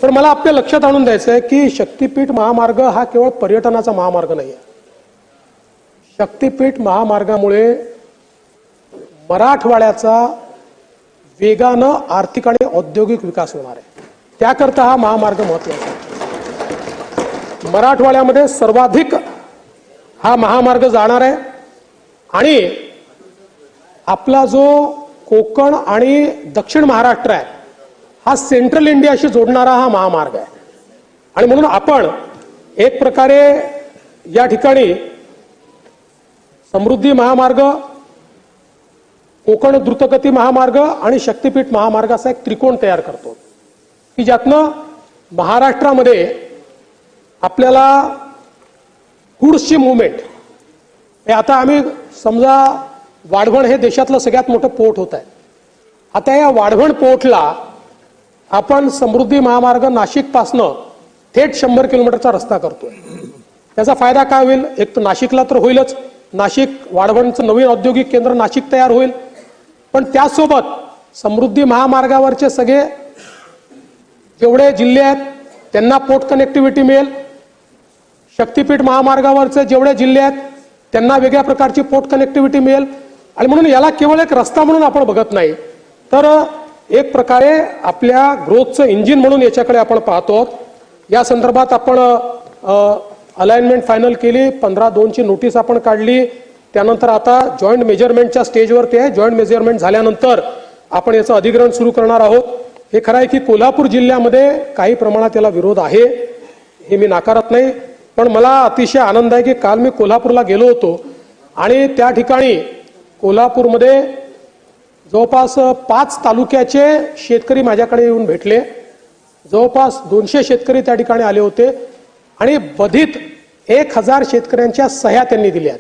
पण मला आपल्या लक्षात आणून द्यायचं आहे की शक्तीपीठ महामार्ग हा केवळ पर्यटनाचा महामार्ग नाही आहे. शक्तीपीठ महामार्गामुळे मराठवाड्याचा वेगानं आर्थिक आणि औद्योगिक विकास होणार आहे. त्याकरता हा महामार्ग महत्त्वाचा आहे. मराठवाड्यामध्ये सर्वाधिक हा महामार्ग जाणार आहे आणि आपला जो कोकण आणि दक्षिण महाराष्ट्र आहे हा सेंट्रल इंडियाशी जोडणारा हा महामार्ग आहे. आणि म्हणून आपण एक प्रकारे या ठिकाणी समृद्धी महामार्ग, कोकण द्रुतगती महामार्ग आणि शक्तीपीठ महामार्ग असा एक त्रिकोण तयार करतो की ज्यातनं महाराष्ट्रामध्ये आपल्याला गुड्सची मुवमेंट हे आता आम्ही समजा वाढवण हे देशातलं सगळ्यात मोठं पोर्ट होत आहे. आता या वाढवण पोर्टला आपण समृद्धी महामार्ग नाशिकपासनं थेट 100 किलोमीटरचा रस्ता करतोय. त्याचा फायदा काय होईल? एक तर नाशिकला तर होईलच, नाशिक वाढवणचं नवीन औद्योगिक केंद्र नाशिक तयार होईल, पण त्यासोबत समृद्धी महामार्गावरचे सगळे जेवढे जिल्हे आहेत त्यांना पोर्ट कनेक्टिव्हिटी मिळेल. शक्तीपीठ महामार्गावरचे जेवढे जिल्हे आहेत त्यांना वेगळ्या प्रकारची पोर्ट कनेक्टिव्हिटी मिळेल. आणि म्हणून याला केवळ एक रस्ता म्हणून आपण बघत नाही, तर एक प्रकारे आपल्या ग्रोथचं इंजिन म्हणून याच्याकडे आपण पाहतो. या संदर्भात आपण अलाइनमेंट फायनल केली, 15/2ची नोटीस आपण काढली. त्यानंतर आता जॉईंट मेजरमेंटच्या स्टेजवरती आहे. जॉईंट मेजरमेंट झाल्यानंतर आपण याचं अधिग्रहण सुरू करणार आहोत. हे खरं आहे की कोल्हापूर जिल्ह्यामध्ये काही प्रमाणात याला विरोध आहे, हे मी नाकारत नाही, पण मला अतिशय आनंद आहे की काल मी कोल्हापूरला गेलो होतो आणि त्या ठिकाणी कोल्हापूरमध्ये जवळपास 5 तालुक्याचे शेतकरी माझ्याकडे येऊन भेटले. जवळपास 200 शेतकरी त्या ठिकाणी आले होते आणि बधित 1000 शेतकऱ्यांच्या सह्या त्यांनी दिल्या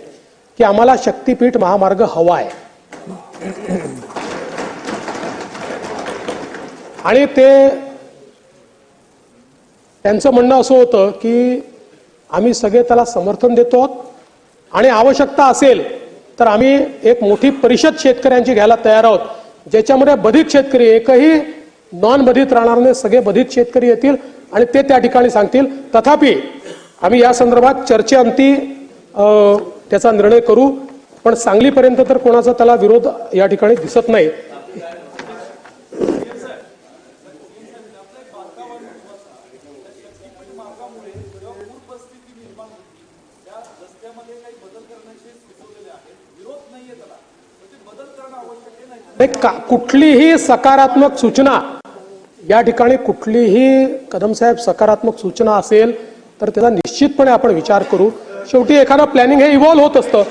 की आम्हाला शक्तीपीठ महामार्ग हवा आहे. आणि त्यांचं म्हणणं असं होतं की आम्ही सगळे त्याला समर्थन देतो आणि आवश्यकता असेल तर आम्ही एक मोठी परिषद शेतकऱ्यांची घ्यायला तयार आहोत, ज्याच्यामध्ये बधित शेतकरी, एकही नॉन बधित राहणार नाही, सगळे बधित शेतकरी येतील आणि ते त्या ठिकाणी सांगतील. तथापि आम्ही या संदर्भात चर्चेअंती त्याचा निर्णय करू, पण सांगलीपर्यंत तर कोणाचा त्याला विरोध या ठिकाणी दिसत नाही. कुठलीही सकारात्मक सूचना या ठिकाणी, कुठलीही कदम साहेब सकारात्मक सूचना असेल तर त्याचा निश्चितपणे आपण विचार करू. शेवटी एखादं प्लॅनिंग हे इव्हॉल्व्ह होत असतं.